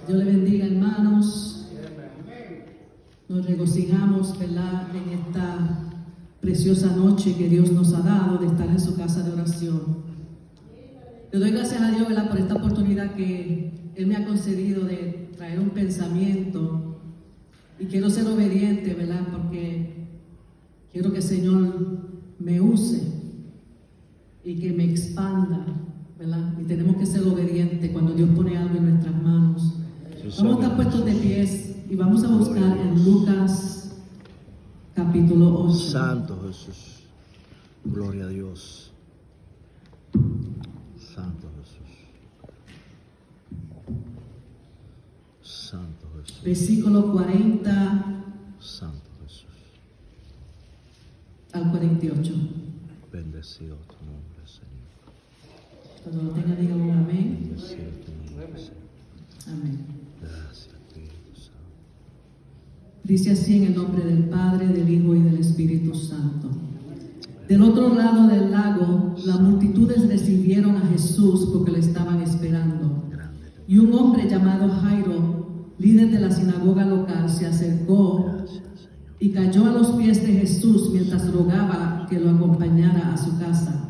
Dios le bendiga, hermanos. Nos regocijamos, ¿verdad?, en esta preciosa noche que Dios nos ha dado de estar en su casa de oración. Le doy gracias a Dios, ¿verdad?, por esta oportunidad que Él me ha concedido de traer un pensamiento. Y quiero ser obediente, ¿verdad?, porque quiero que el Señor me use y que me expanda, ¿verdad? Y tenemos que ser obedientes cuando Dios pone algo en nuestras manos. Vamos a estar puestos de pies y vamos a buscar en Lucas capítulo 8. Santo Jesús, gloria a Dios. Santo Jesús. Santo Jesús. Versículo 40 Santo Jesús. al 48. Bendecido tu nombre, Señor. Cuando lo tenga, digan un amén. Bendecido tu nombre, Señor. Amén. Gracias, Espíritu Santo. Dice así en el nombre del Padre, del Hijo y del Espíritu Santo. Del otro lado del lago, las multitudes recibieron a Jesús porque le estaban esperando. Y un hombre llamado Jairo, líder de la sinagoga local, se acercó y cayó a los pies de Jesús mientras rogaba que lo acompañara a su casa.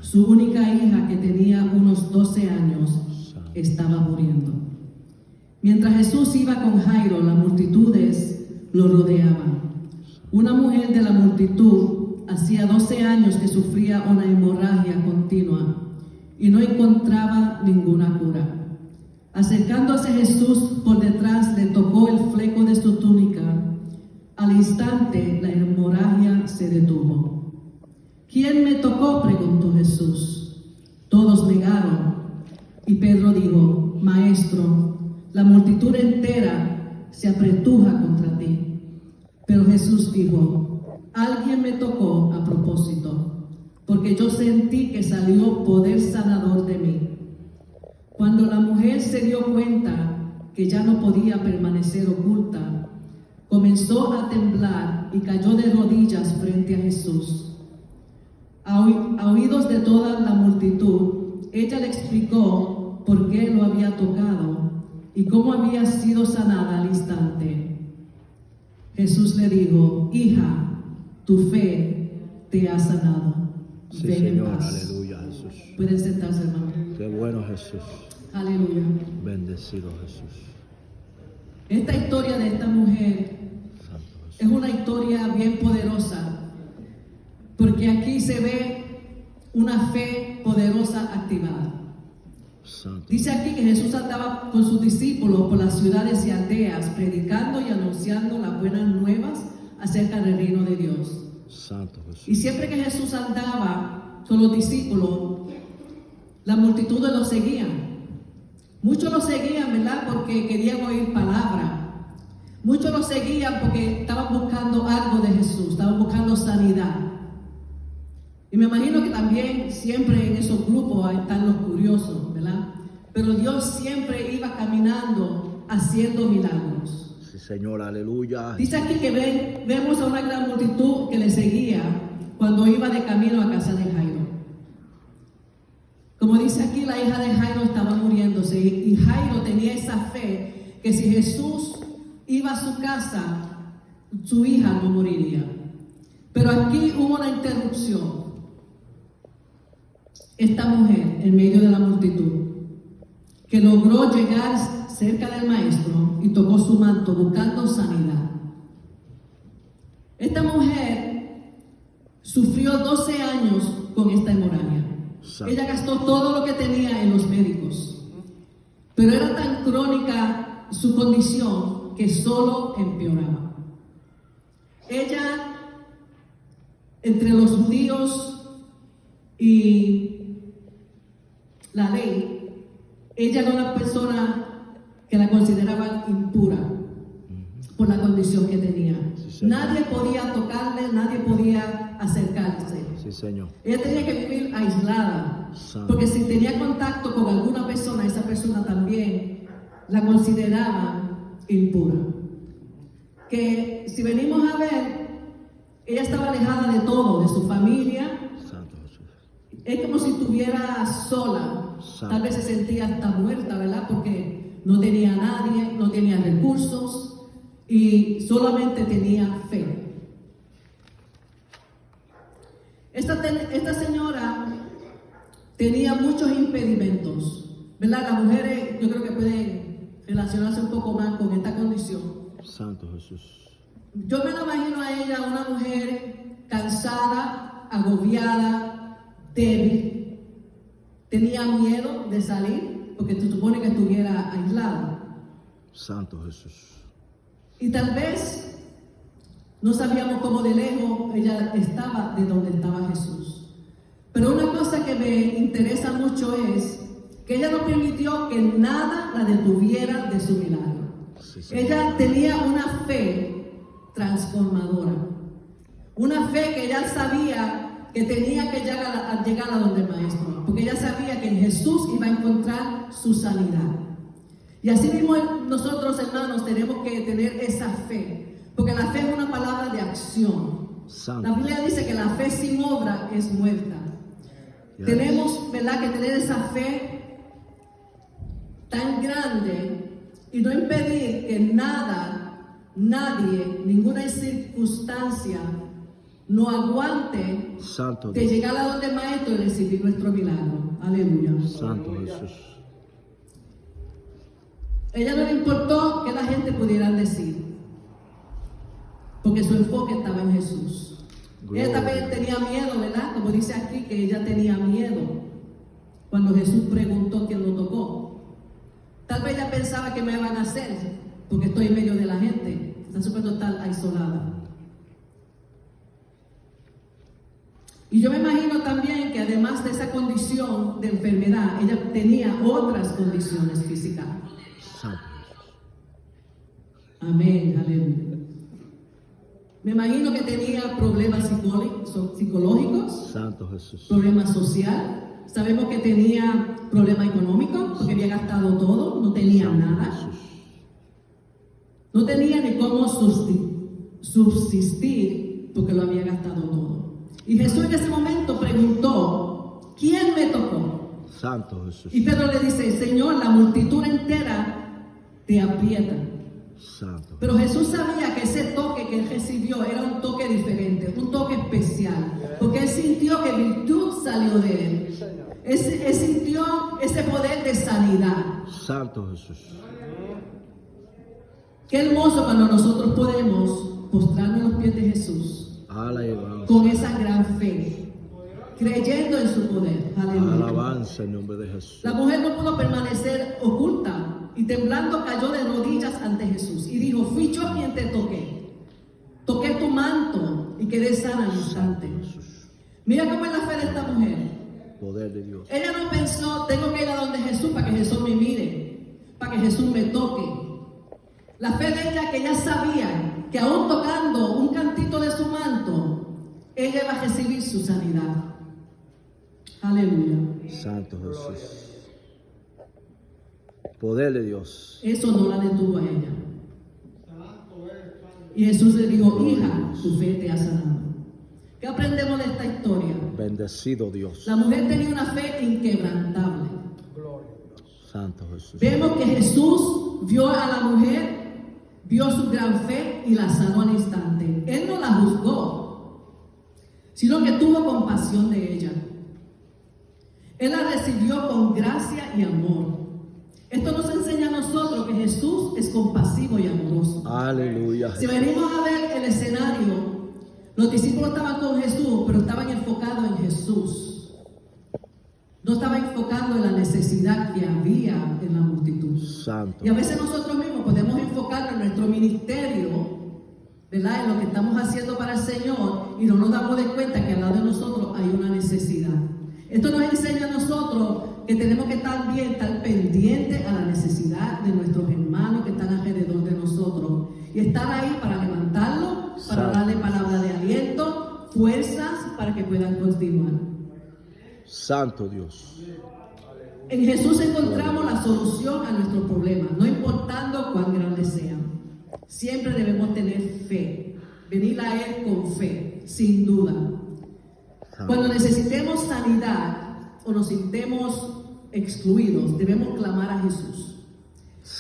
Su única hija, que tenía unos 12 años, estaba muriendo. Mientras Jesús iba con Jairo, las multitudes lo rodeaban. Una mujer de la multitud hacía 12 años que sufría una hemorragia continua y no encontraba ninguna cura. Acercándose Jesús por detrás, le tocó el fleco de su túnica. Al instante la hemorragia se detuvo. ¿Quién me tocó?, preguntó Jesús. Todos negaron. Y Pedro dijo: Maestro, la multitud entera se apretuja contra ti. Pero Jesús dijo: alguien me tocó a propósito, porque yo sentí que salió poder sanador de mí. Cuando la mujer se dio cuenta que ya no podía permanecer oculta, comenzó a temblar y cayó de rodillas frente a Jesús. A oídos de toda la multitud, ella le explicó por qué lo había tocado y cómo había sido sanada al instante. Jesús le dijo: hija, tu fe te ha sanado. Sí, Ven en Señor, paz. aleluya, Jesús. Pueden sentarse, hermano. Qué bueno, Jesús. Aleluya. Bendecido Jesús. Esta historia de esta mujer Santo Jesús. es una historia bien poderosa, porque aquí se ve una fe poderosa activada. Santo. Dice aquí que Jesús andaba con sus discípulos por las ciudades y aldeas, predicando y anunciando las buenas nuevas acerca del reino de Dios. Santo Jesús. Y siempre que Jesús andaba con los discípulos, la multitud lo seguían. Muchos lo seguían, ¿verdad?, porque querían oír palabra. Muchos lo seguían porque estaban buscando algo de Jesús, estaban buscando sanidad. Y me imagino que también siempre en esos grupos están los curiosos, ¿verdad? Pero Dios siempre iba caminando haciendo milagros. Sí, Señor, aleluya. Dice aquí que vemos a una gran multitud que le seguía cuando iba de camino a casa de Jairo. Como dice aquí, la hija de Jairo estaba muriéndose y Jairo tenía esa fe que si Jesús iba a su casa, su hija no moriría. Pero aquí hubo una interrupción. Esta mujer, en medio de la multitud, que logró llegar cerca del maestro y tocó su manto buscando sanidad. Esta mujer sufrió 12 años con esta hemorragia. Ella gastó todo lo que tenía en los médicos, pero era tan crónica su condición que solo empeoraba. Ella, entre los judíos y la ley, ella era una persona que la consideraban impura por la condición que tenía. Sí, nadie podía tocarle, nadie podía acercarse. Sí, Señor. Ella tenía que vivir aislada, Santo. porque si tenía contacto con alguna persona, esa persona también la consideraba impura. Que si venimos a ver, ella estaba alejada de todo, de su familia. Santo Jesús. Es como si estuviera sola. Santo. Tal vez se sentía hasta muerta, ¿verdad? Porque no tenía a nadie, no tenía recursos y solamente tenía fe. Esta señora tenía muchos impedimentos, ¿verdad? Las mujeres yo creo que pueden relacionarse un poco más con esta condición. Santo Jesús. Yo me la imagino a ella, una mujer cansada, agobiada, débil. Tenía miedo de salir porque se supone que estuviera aislada. Santo Jesús. Y tal vez no sabíamos cómo de lejos ella estaba de donde estaba Jesús. Pero una cosa que me interesa mucho es que ella no permitió que nada la detuviera de su milagro. Sí, Ella tenía una fe transformadora. Una fe que ella sabía que tenía que llegar a donde el Maestro. Porque ella sabía que en Jesús iba a encontrar su sanidad. Y así mismo nosotros, hermanos, tenemos que tener esa fe. Porque la fe es una palabra de acción. Santo. La Biblia dice que la fe sin obra es muerta. Yes. Tenemos, ¿verdad?, que tener esa fe tan grande y no impedir que nada, nadie, ninguna circunstancia no aguante Santo de Dios. llegar a donde el Maestro y recibir nuestro milagro. Aleluya. Santo Jesús. Ella no le importó que la gente pudiera decir, porque su enfoque estaba en Jesús. Ella también tenía miedo, ¿verdad? Como dice aquí, que ella tenía miedo cuando Jesús preguntó quién lo tocó. Tal vez ella pensaba que me van a hacer, porque estoy en medio de la gente. Está supuesto estar aislada. Y yo me imagino también que además de esa condición de enfermedad, ella tenía otras condiciones físicas. Santo Jesús. Amén, aleluya. Me imagino que tenía problemas psicológicos, Santo Jesús. problemas sociales. Sabemos que tenía problemas económicos porque había gastado todo, no tenía Santo nada. Jesús. No tenía ni cómo subsistir porque lo había gastado todo. Y Jesús en ese momento preguntó, ¿quién me tocó? Santo Jesús. Y Pedro le dice, Señor, la multitud entera te aprieta. Santo. Pero Jesús sabía que ese toque que él recibió era un toque diferente, un toque especial, porque él sintió que virtud salió de él. Él sintió ese poder de sanidad. Santo Jesús. Qué hermoso cuando nosotros podemos postrarnos a los pies de Jesús Alabanza. con esa gran fe, creyendo en su poder. Aleluya. Alabanza en nombre de Jesús. La mujer no pudo permanecer oculta y temblando cayó de rodillas ante Jesús y dijo, fui yo quien te toqué. Toqué tu manto y quedé sana al instante. Jesús. Mira cómo es la fe de esta mujer. Poder de Dios. Ella no pensó, tengo que ir a donde Jesús para que Jesús me mire, para que Jesús me toque. La fe de ella, que ella sabía que aún tocando un cantito de su manto, ella iba a recibir su sanidad. Aleluya. Santo Jesús. Poder de Dios. Eso no la detuvo a ella. Y Jesús le dijo, hija, tu fe te ha sanado. ¿Qué aprendemos de esta historia? Bendecido Dios. La mujer tenía una fe inquebrantable. Santo Jesús. Vemos que Jesús vio a la mujer, vio su gran fe y la sanó al instante. Él no la juzgó, sino que tuvo compasión de ella. Él la recibió con gracia y amor. Esto nos enseña a nosotros que Jesús es compasivo y amoroso. Aleluya. Si venimos a ver el escenario, los discípulos estaban con Jesús, pero estaban enfocados en Jesús. No estaban enfocados en la necesidad que había en la multitud. Santo. Y a veces nosotros mismos podemos enfocarnos en nuestro ministerio, ¿verdad?, en lo que estamos haciendo para el Señor, y no nos damos de cuenta que al lado de nosotros hay una necesidad. Esto nos enseña a nosotros que tenemos que estar bien, estar pendientes a la necesidad de nuestros hermanos que están alrededor de nosotros. Y estar ahí para levantarlos, para darle palabra de aliento, fuerzas para que puedan continuar. Santo Dios. En Jesús encontramos la solución a nuestros problemas, no importando cuán grandes sean. Siempre debemos tener fe, venir a Él con fe, sin duda. Cuando necesitemos sanidad o nos sintemos excluidos, debemos clamar a Jesús.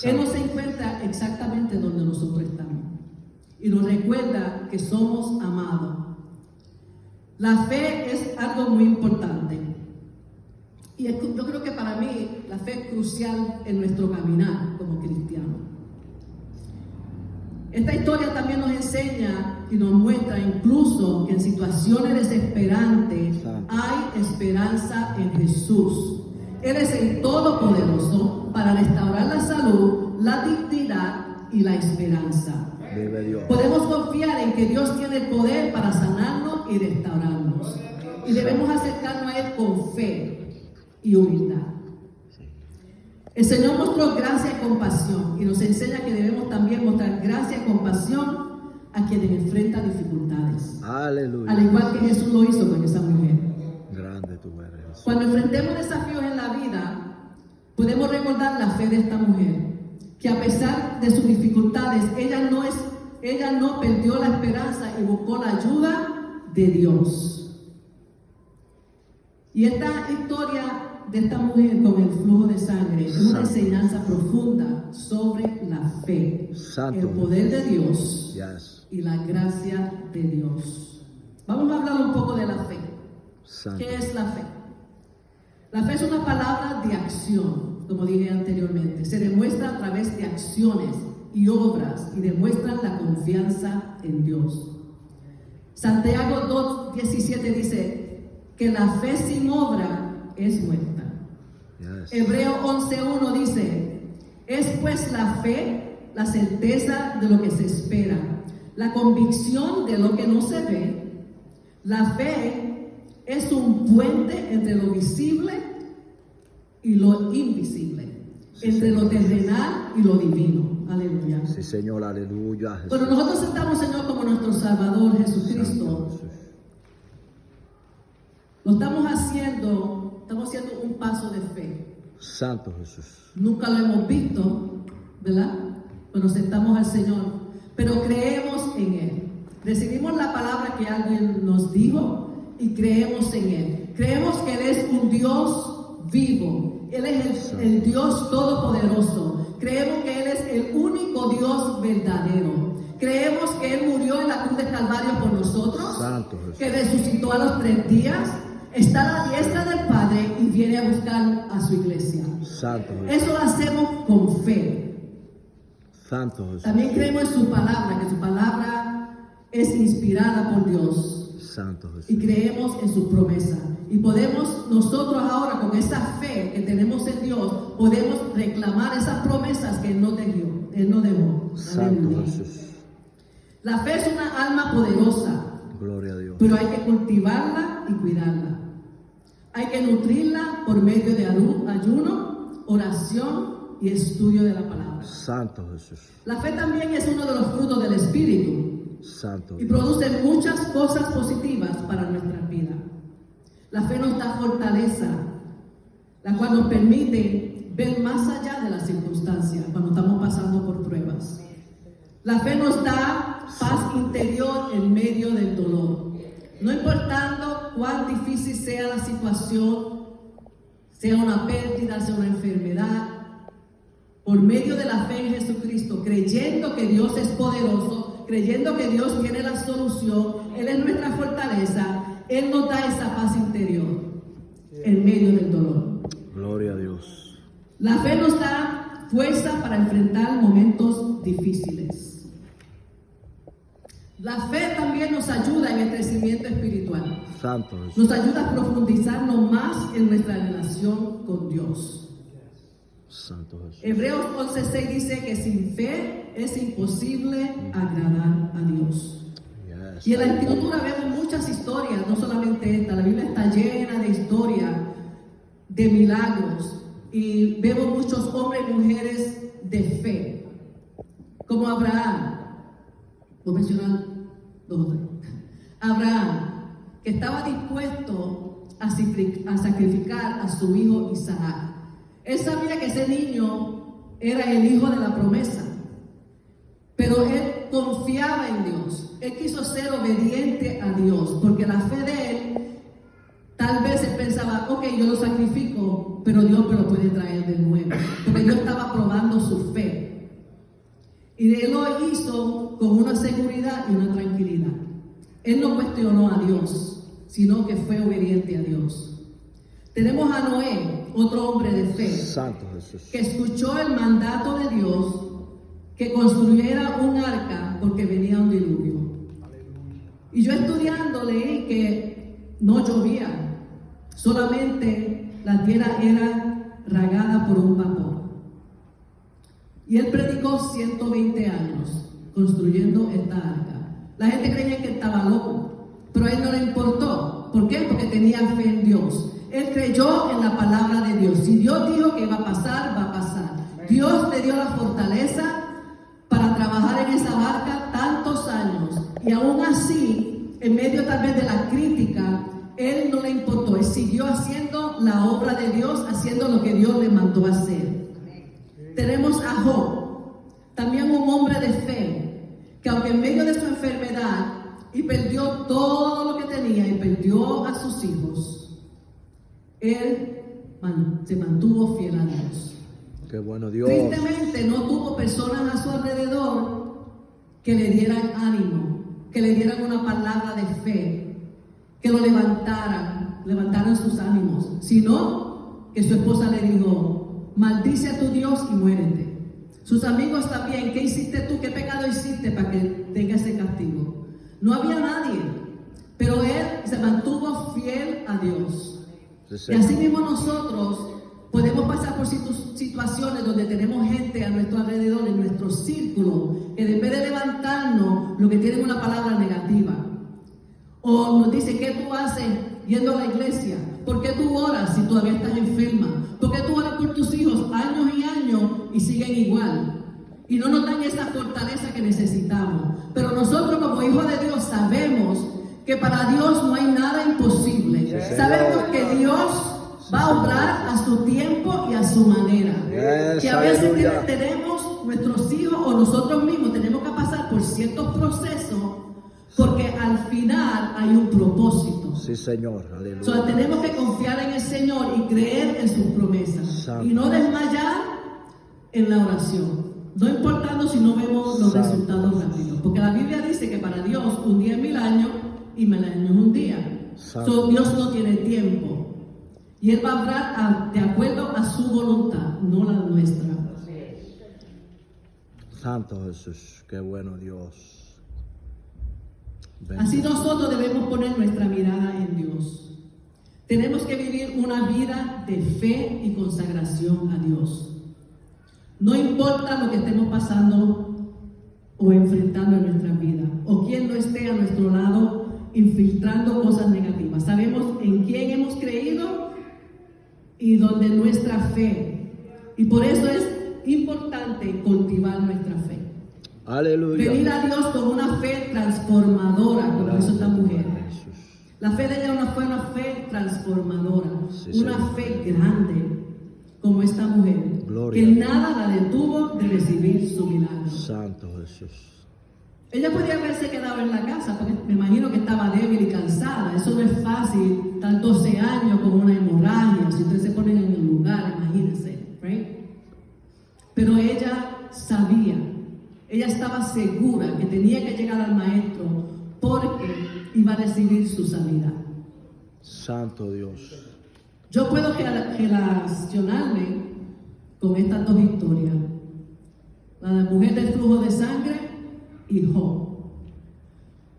Él nos encuentra exactamente donde nosotros estamos y nos recuerda que somos amados. La fe es algo muy importante y yo creo que para mí la fe es crucial en nuestro caminar como cristianos. Esta historia también nos enseña y nos muestra incluso que en situaciones desesperantes hay esperanza en Jesús. Él es el Todopoderoso para restaurar la salud, la dignidad y la esperanza. Vive Dios. Podemos confiar en que Dios tiene el poder para sanarnos y restaurarnos. Y debemos acercarnos a Él con fe y humildad. El Señor mostró gracia y compasión y nos enseña que debemos también mostrar gracia y compasión a quienes enfrentan dificultades. Aleluya. Al igual que Jesús lo hizo con esa mujer. Grande tú eres, Jesús. Cuando enfrentemos desafíos en la vida, podemos recordar la fe de esta mujer, que a pesar de sus dificultades, ella no perdió la esperanza y buscó la ayuda de Dios. Y esta historia de esta mujer con el flujo de sangre es una enseñanza profunda sobre la fe, Santo. el poder de Dios Yes. y la gracia de Dios. Vamos a hablar un poco de la fe. Santo. ¿Qué es la fe? La fe es una palabra de acción, como dije anteriormente. Se demuestra a través de acciones y obras y demuestra la confianza en Dios. Santiago 2:17 dice que la fe sin obra es muerta. Yes. Hebreo 11:1 dice, es pues la fe, la certeza de lo que se espera, la convicción de lo que no se ve. La fe es un puente entre lo visible y lo invisible, Sí, entre Señor. lo terrenal y lo divino. Aleluya. Sí, Señor, aleluya. Jesús. Cuando nosotros aceptamos, Señor, como nuestro Salvador Jesucristo, Santo Jesús. lo estamos haciendo un paso de fe. Santo Jesús. Nunca lo hemos visto, ¿verdad? Cuando aceptamos al Señor, pero creemos en Él. Recibimos la palabra que alguien nos dijo y creemos en Él. Creemos que Él es un Dios vivo. Él es el Dios todopoderoso. Creemos que Él es el único Dios verdadero. Creemos que Él murió en la cruz de Calvario por nosotros, Santo Jesús. que resucitó a los 3 días, está a la diestra del Padre y viene a buscar a su iglesia. Santo Jesús. Eso lo hacemos con fe. Santo Jesús. También creemos en su palabra, que su palabra es inspirada por Dios. Santo Jesús. Y creemos en su promesa. Y podemos nosotros ahora, con esa fe que tenemos en Dios, podemos reclamar esas promesas que Él nos dejó. Él nos dejó. Santo Aleluya. Jesús. La fe es una alma poderosa, Gloria a Dios. pero hay que cultivarla y cuidarla. Hay que nutrirla por medio de ayuno, oración y estudio de la palabra. Santo Jesús. La fe también es uno de los frutos del Espíritu Santo y Dios. produce muchas cosas positivas para nuestra vida. La fe nos da fortaleza, la cual nos permite ver más allá de las circunstancias cuando estamos pasando por pruebas. La fe nos da paz interior en medio del dolor. No importando cuán difícil sea la situación, sea una pérdida, sea una enfermedad, por medio de la fe en Jesucristo, creyendo que Dios es poderoso, creyendo que Dios tiene la solución, Él es nuestra fortaleza, Él nos da esa paz interior en medio del dolor. Gloria a Dios. La fe nos da fuerza para enfrentar momentos difíciles. La fe también nos ayuda en el crecimiento espiritual. Santo Jesús. Nos ayuda a profundizarnos más en nuestra relación con Dios. Santo Jesús. Hebreos 11:6 dice que sin fe es imposible agradar a Dios. Yes. Y en la Escritura vemos muchas historias, no solamente esta. La Biblia está llena de historias, de milagros. Y vemos muchos hombres y mujeres de fe. Como Abraham. Voy a mencionar 2 o 3. Abraham, que estaba dispuesto a sacrificar a su hijo Isaac. Él sabía que ese niño era el hijo de la promesa, pero él confiaba en Dios. Él quiso ser obediente a Dios, porque la fe de él, tal vez él pensaba, ok, yo lo sacrifico, pero Dios me lo puede traer de nuevo, porque Dios estaba probando su fe. Y él lo hizo con una seguridad y una tranquilidad. Él no cuestionó a Dios, sino que fue obediente a Dios. Tenemos a Noé, otro hombre de fe, Santo Jesús. que escuchó el mandato de Dios que construyera un arca porque venía un diluvio. Y yo estudiando leí que no llovía, solamente la tierra era regada por un vapor. Y él predicó 120 años construyendo esta arca. La gente creía que estaba loco, pero a él no le importó. ¿Por qué? Porque tenía fe en Dios. Él creyó en la palabra de Dios. Si Dios dijo que iba a pasar, va a pasar. Dios le dio la fortaleza para trabajar en esa barca tantos años. Y aún así, en medio tal vez de la crítica, él no le importó. Él siguió haciendo la obra de Dios, haciendo lo que Dios le mandó a hacer. Tenemos a Job, también un hombre de fe, que aunque en medio de su enfermedad y perdió todo lo que tenía y perdió a sus hijos, él se mantuvo fiel a Dios. Qué bueno Dios. Tristemente no tuvo personas a su alrededor que le dieran ánimo, que le dieran una palabra de fe, que lo levantaran sus ánimos, sino que su esposa le dijo: maldice a tu Dios y muérete. Sus amigos también: ¿qué hiciste tú? ¿Qué pecado hiciste para que tenga ese castigo? No había nadie, pero él se mantuvo fiel a Dios. Sí, y así mismo nosotros podemos pasar por situaciones donde tenemos gente a nuestro alrededor, en nuestro círculo, que en vez de levantarnos, lo que tienen una palabra negativa. O nos dice: ¿qué tú haces yendo a la iglesia? ¿Por qué tú oras si todavía estás enferma? ¿Por qué tú oras por tus hijos años y años y siguen igual? Y no nos dan esa fortaleza que necesitamos. Pero nosotros como hijos de Dios sabemos que para Dios no hay nada imposible. Sí, sabemos que Dios va a obrar a su tiempo y a su manera. Yes, que a veces aleluya. tenemos nuestros hijos o nosotros mismos tenemos que pasar por ciertos procesos, porque al final hay un propósito. Sí, Señor. Aleluya. So, tenemos que confiar en el Señor y creer en sus promesas. Santo. Y no desmayar en la oración. No importando si no vemos los Santo. resultados rápidos. Porque la Biblia dice que para Dios un día es 1000 años y 1000 años es un día. Santo. So, Dios no tiene tiempo. Y Él va a obrar de acuerdo a su voluntad, no la nuestra. Santo Jesús. Qué bueno Dios. Así nosotros debemos poner nuestra mirada en Dios. Tenemos que vivir una vida de fe y consagración a Dios. No importa lo que estemos pasando o enfrentando en nuestra vida, o quien no esté a nuestro lado infiltrando cosas negativas. Sabemos en quién hemos creído y donde nuestra fe. Y por eso es importante cultivar nuestra fe. Aleluya. Venir a Dios con una fe transformadora, como hizo esta mujer. Jesús. La fe de ella fue una fe transformadora, Sí, una Señor. fe grande, como esta mujer, Gloria que a Dios. nada la detuvo de recibir su milagro. Santo Jesús. Ella podía haberse quedado en la casa, porque me imagino que estaba débil y cansada. Eso no es fácil, estar 12 años con una hemorragia, si ustedes se ponen en el lugar, imagínense, right? Pero ella sabía, ella estaba segura que tenía que llegar al maestro porque iba a recibir su sanidad. Santo Dios. Yo puedo relacionarme con estas dos historias, la de la mujer del flujo de sangre y Job,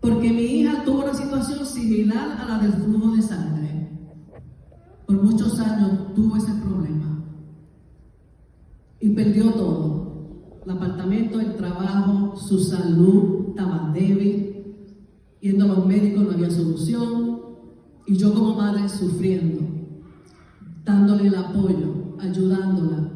porque mi hija tuvo una situación similar a la del flujo de sangre. Por muchos años tuvo ese problema y perdió todo: el apartamento, el trabajo, su salud, estaba débil, yendo a los médicos no había solución, y yo como madre sufriendo, dándole el apoyo, ayudándola,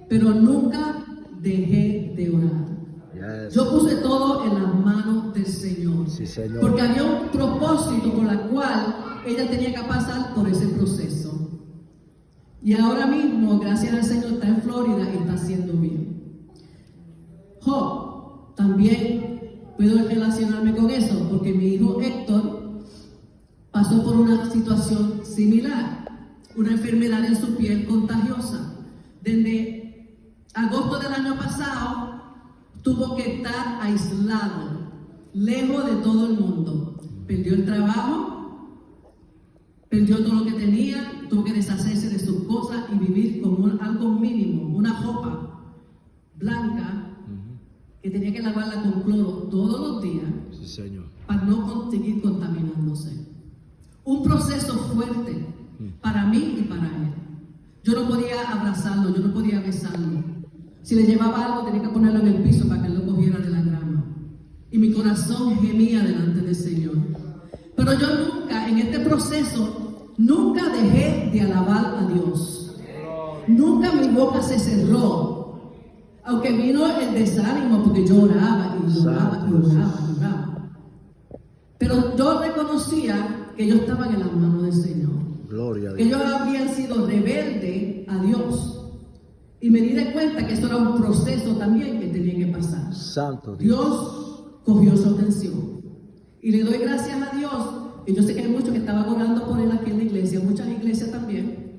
pero nunca dejé de orar. Yes. Yo puse todo en las manos del Señor, Sí, Señor. porque había un propósito por el cual ella tenía que pasar por ese proceso. Y ahora mismo, gracias al Señor, está en Florida y está haciendo bien. Job, también puedo relacionarme con eso, porque mi hijo Héctor pasó por una situación similar, una enfermedad en su piel contagiosa. Desde agosto del año pasado tuvo que estar aislado, lejos de todo el mundo. Perdió el trabajo, perdió todo lo que tenía, tuvo que deshacerse de sus cosas y vivir con algo mínimo, una ropa blanca que tenía que lavarla con cloro todos los días. Sí, Señor. Para no seguir contaminándose. Un proceso fuerte para mí y para él. Yo no podía abrazarlo, yo no podía besarlo. Si le llevaba algo tenía que ponerlo en el piso para que él lo cogiera de la grama. Y mi corazón gemía delante del Señor. Pero yo nunca, en este proceso, nunca dejé de alabar a Dios. Nunca mi boca se cerró. Aunque vino el desánimo porque yo oraba y oraba y oraba y oraba. Pero yo reconocía que yo estaba en las manos del Señor. Gloria a Que Dios. yo había sido rebelde a Dios. Y me di de cuenta que esto era un proceso también que tenía que pasar. Santo Dios. Dios cogió su atención. Y le doy gracias a Dios. Y yo sé que hay muchos que estaban orando por él aquí en la iglesia, muchas iglesias también.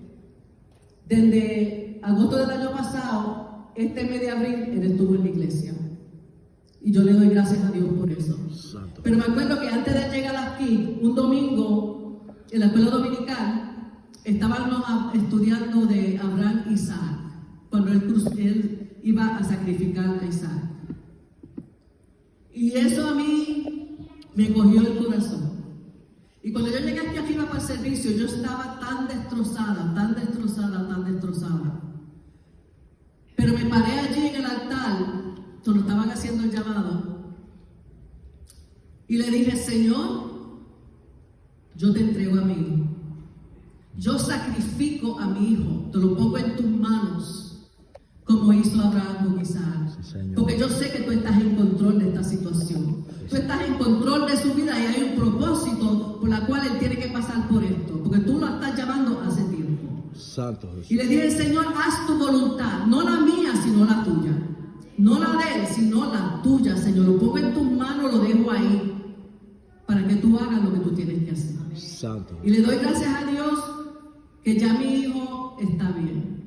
Desde agosto del año pasado, este mes de abril, él estuvo en la iglesia. Y yo le doy gracias a Dios por eso. Santo. Pero me acuerdo que antes de llegar aquí, un domingo, en la escuela dominical, estábamos estudiando de Abraham y Isaac, cuando él iba a sacrificar a Isaac. Y eso a mí me cogió el corazón. Y cuando yo llegué aquí arriba para el servicio, yo estaba tan destrozada, tan destrozada, tan destrozada. Pero me paré allí en el altar, cuando estaban haciendo el llamado, y le dije, Señor, yo te entrego a mi hijo. Yo sacrifico a mi hijo, te lo pongo en tus manos, como hizo Abraham con Isaac. Sí, Señor. Porque yo sé que tú estás en control de esta situación. Tú estás en control de su vida y hay un propósito por la cual él tiene que pasar por esto. Porque tú lo estás llamando hace tiempo. Santo Jesús. Y le dije, Señor, haz tu voluntad, no la mía, sino la tuya. No la de él, sino la tuya, Señor. Lo pongo en tus manos, lo dejo ahí, para que tú hagas lo que tú tienes que hacer. Santo. Y le doy gracias a Dios que ya mi hijo está bien.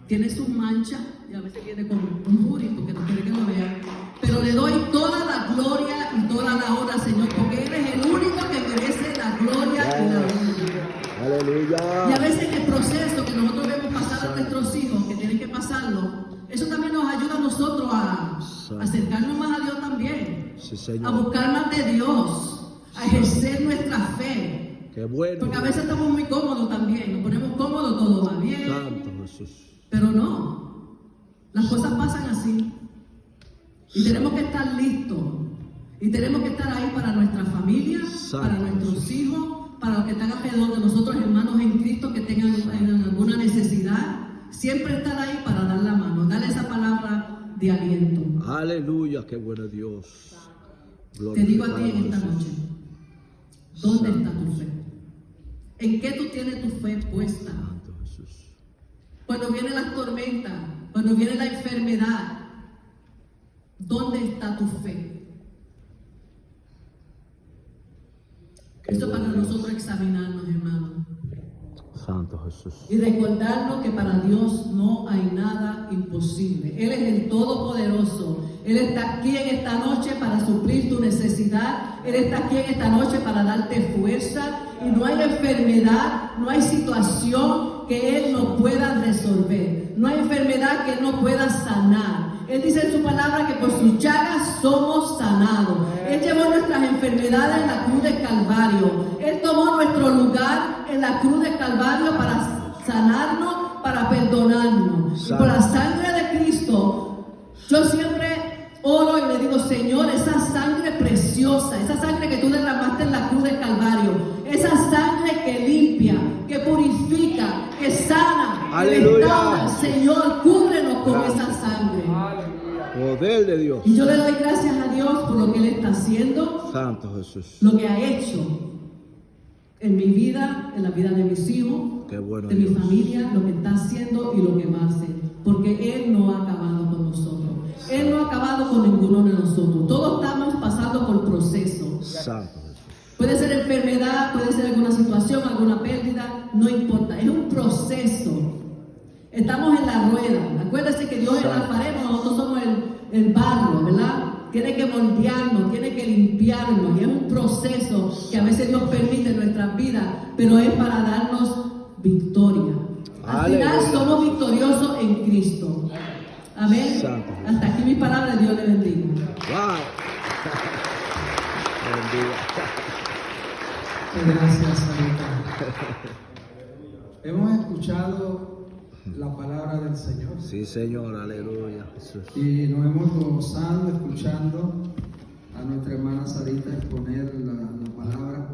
Tiene sus manchas, y a veces viene con un jury porque no quiere que lo vean. Pero le doy toda la gloria y toda la honra, Señor, porque Él es el único que merece la gloria y la honra. Aleluya. Y a veces en el proceso que nosotros vemos pasar a nuestros hijos, que tienen que pasarlo, eso también nos ayuda a nosotros a acercarnos más a Dios también. Sí, Señor. A buscar más de Dios, a ejercer nuestra fe. Qué bueno. Porque a veces estamos muy cómodos también, nos ponemos cómodos, todo va bien. Santo Jesús. Pero no, las cosas pasan así. Y tenemos que estar listos. Y tenemos que estar ahí para nuestra familia, Santo para nuestros Jesús. hijos, para los que están alrededor de nosotros, hermanos en Cristo que tengan alguna necesidad. Siempre estar ahí para dar la mano, darle esa palabra de aliento. Aleluya. Qué bueno Dios. Te digo a ti Gloria en esta Jesús. noche, ¿dónde Santo está tu fe? ¿En qué tú tienes tu fe puesta? Santo Jesús. Cuando vienen las tormentas, cuando viene la enfermedad, ¿dónde está tu fe? Qué Esto para bueno Dios. nosotros examinarnos, hermanos. Santo Jesús. Y recordarnos que para Dios no hay nada imposible. Él es el Todopoderoso. Él está aquí en esta noche para suplir tu necesidad. Él está aquí en esta noche para darte fuerza. Y no hay enfermedad, no hay situación que Él no pueda resolver. No hay enfermedad que Él no pueda sanar. Él dice en su palabra que por sus llagas somos sanados. Él llevó nuestras enfermedades en la cruz de Calvario. Él tomó nuestro lugar en la cruz de Calvario para sanarnos, para perdonarnos. Y por la sangre de Cristo, yo siempre oro y le digo, Señor, esa sangre preciosa, esa sangre que tú derramaste en la cruz de Calvario, esa sangre que limpia, que purifica, que sana, que Aleluya. restaura, Señor, cúbrenos con esa sangre. Poder de Dios. Y yo le doy gracias a Dios por lo que Él está haciendo, Santo Jesús. lo que ha hecho en mi vida, en la vida de mis hijos, Qué bueno de mi Dios. familia, lo que está haciendo y lo que va a hacer. Porque Él no ha acabado con nosotros. Él no ha acabado con ninguno de nosotros. Todos estamos pasando por proceso. Santo Jesús. Puede ser enfermedad, puede ser alguna situación, alguna pérdida, no importa. Es un proceso. Estamos en la rueda. Acuérdense que Dios es el alfarero, nosotros somos el barro, ¿verdad? Tiene que moldearnos, tiene que limpiarnos. Y es un proceso que a veces Dios permite en nuestras vidas, pero es para darnos victoria. Al final Aleluya. somos victoriosos en Cristo. Amén. Santo. Hasta aquí mi palabra. Dios le bendiga. Wow. Bendiga. Gracias, Sarita. Hemos escuchado la palabra del Señor Sí, Señor, aleluya, Jesús. y nos hemos gozado escuchando a nuestra hermana Sarita exponer la palabra.